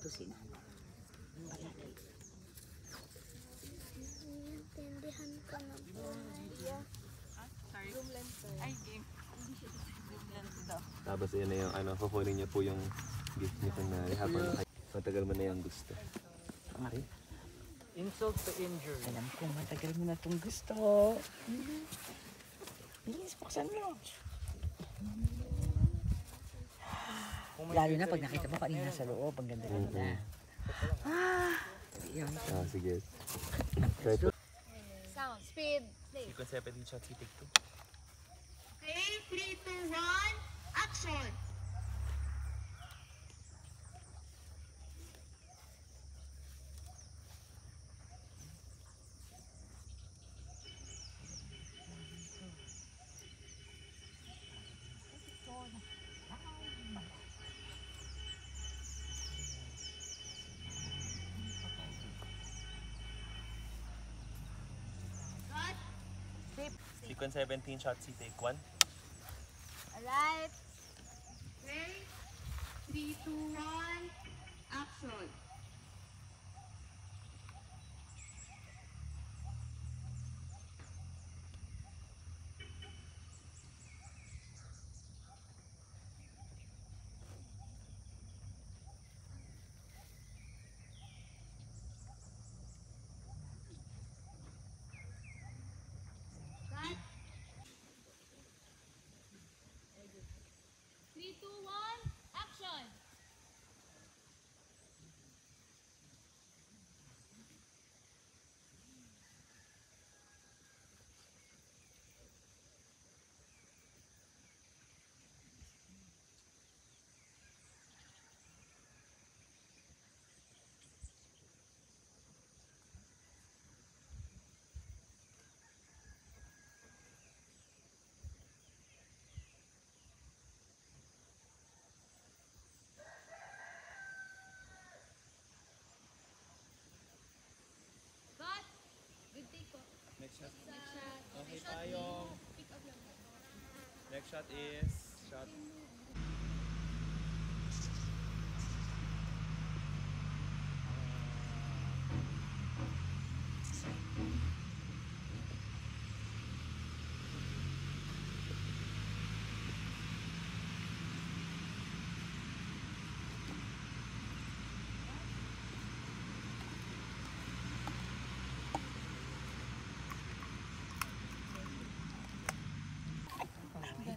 to si Nana. Palagi. Intindihan ka na po. Sorry. Ay, game. Tapos yun na yung ano, kukunin niya po yung gift niya kunwari habang matagal mo na yung gusto. Pangari. Insult to injury. Alam ko matagal mo na itong gusto. Bilis, buksan mo. Lalo na pag nakita mo kanina sa loob, ang ganda-ganda na. Yun. Sige. Sound, speed, play. Sequence 17 shots, take 2. Okay, 3, 2, 1, action! Sequence 17 shots, take 1. Alright. Okay, 3, 2, 1, action! Cut. 3, 2, 1, action! Cut. Good take po. Next shot. Next shot. Okay tayo. Next shot is shot.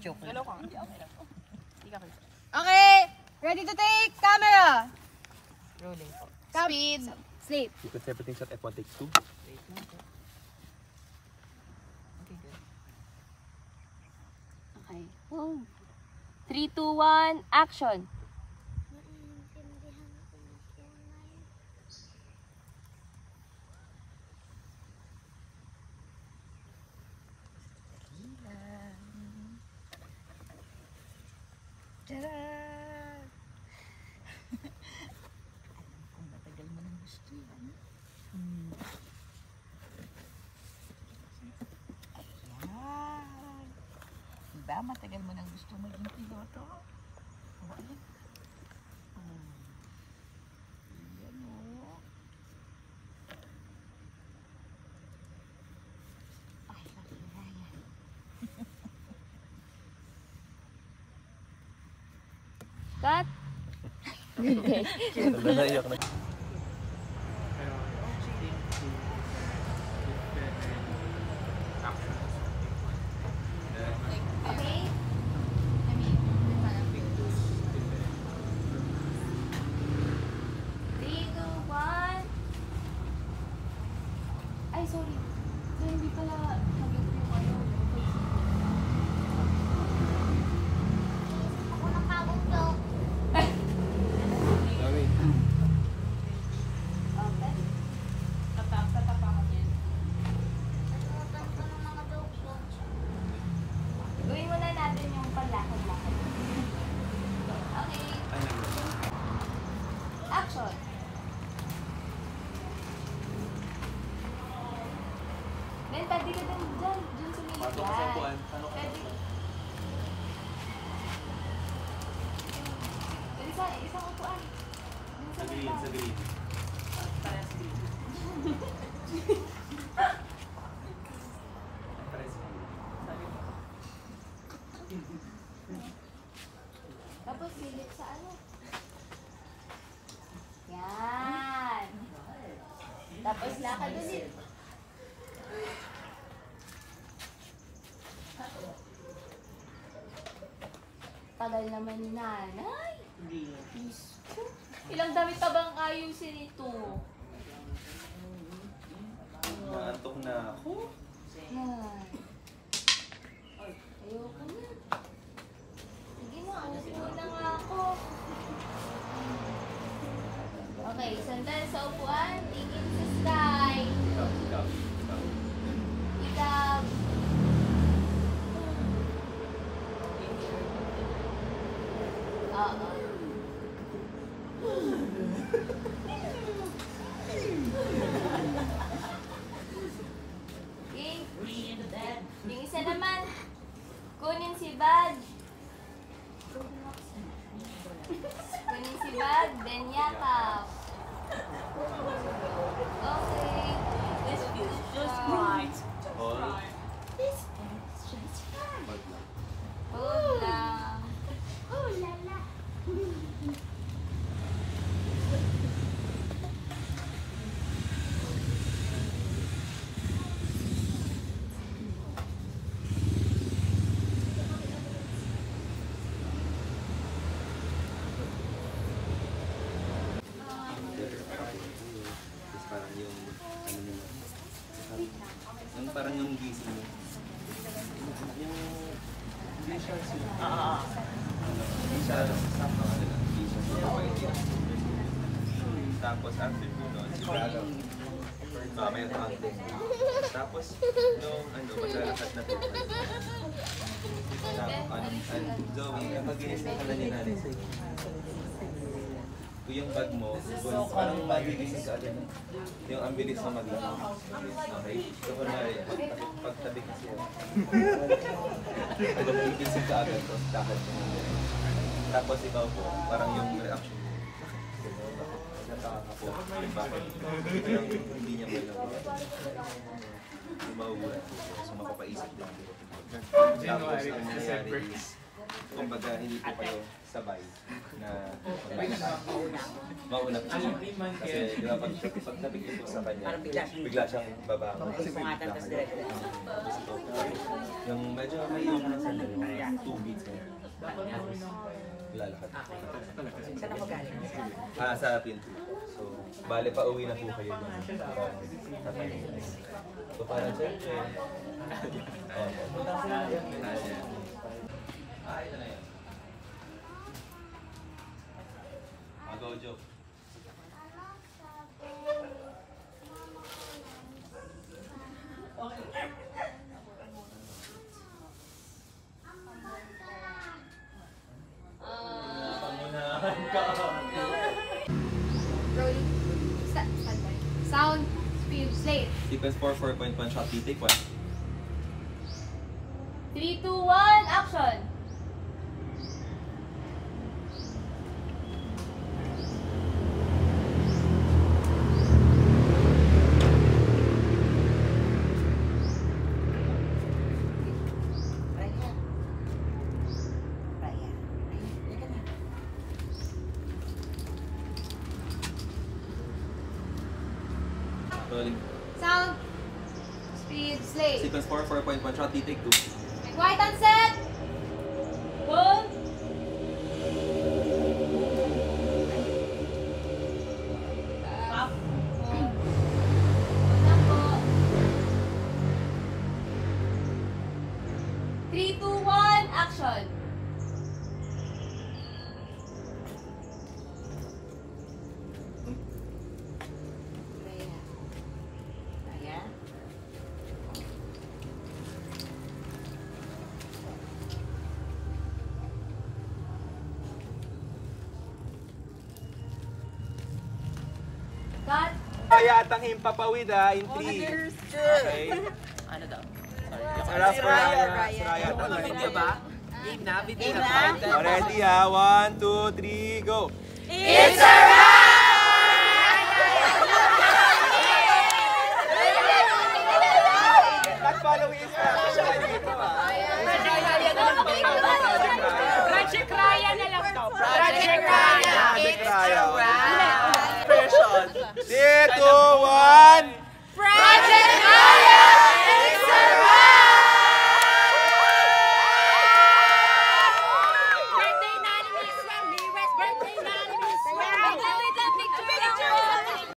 Joke lang. Hello ka. Hindi okay lang. Hindi ka kayo. Okay, ready to take camera. Rolling po. Speed. Sleep. Sequence 17 shot, F1 take 2. Wait lang po. Okay, good. Okay. 3, 2, 1, action! Tara! Kung matagal mo nang gusto yan. Ayan. Diba matagal mo nang gusto maging piloto? O, ayan. Ayan o. Ay, nakilaya. Cut! Naiyak na. Okay? Three, two, one. Ay, sorry. So, hindi pala hagip yung ano. Ako nakabog daw. Dami. Okay. Tatapakan yan. Nakabog ko ng mga jokes. Gawin muna natin yung panlakad-lakad. Okay. Action! Then, pwede ka din dyan. Dyan sa milik Paano ka sa upuan? Paano ka sa Pwede. Pwede sa isang upuan. Dun Sa green, sa green. Parehas green. Parehas green. Sabi mo. Tapos silip sa ano. Yan. Tapos lakad ulit. Tagal naman ni nanay. Diyos ko. Ilang damit pa bang ayusin ito? Naantok na ako. Yan. Ayoko na. Sige na, upo na nga ako. Okay, sandal sa upuan, tingin sa sky. Ikaw. Ikab. Oo. Okay. Yung isa naman, kunin si Bad. Kunin si Bad, then yakap. Okay. This feels just right. All. This is just fun. Bag lang. Hold lang. Oh, lala. Tapos parang yung, ano nyo, yung parang yung gising mo. Yung, hindi siya sila. Hindi siya, sakto ka nila. Hindi siya sila pag-iyan. Tapos after po nun, sigurado, may konti. Tapos, nung ano, maglalakad na po. Zoe, kapag ginising ka na ni nanay sa'yo, yung bag mo, parang magigising ka agad. Yung ang bilis na maglakad. Okay? So, kunwari, pagtabi kasi yun. Magigising ka agad, tapos lakad mo na din. Tapos ikaw po, parang yung reaction mo. Nataka ka po. Bakit? Parang hindi niya mo lang. Yung mauulat po. So, mapapaisip lang. Tapos, ang nangyayari is, kumbaga, hindi po kayo sabay na mauna po siya. Kasi di ba pagtabi ko po sa kanya, bigla siyang babangon. Tapos ito, yung medyo may yung ng sandali, 2 beats na. Tapos lalakad. Saan ako galing? Sa pinto. So, bale pa uwi na po kayo doon. So, parang siyempre, ito na yun. Go, Joe. Rolling. Sound, speed, slate. Sequence 4, 4.1 shot, take 1. 3, 2, 1, action! Raya. Raya. Teka na. Rolling. Sound, speed, slate. Sequence 4, 4.1 shot, take 2. Quiet on set. Boom! Up. Una po. 3, 2, 1, action! Raya. Raya. Cut! Kaya atang himpapawid in 3. Okay. Ano daw? Sarap Raya. Video ba? Game na? Video na? Ready ha? 1, 2, 3, go! It's a wrap! following instruction dito, ah.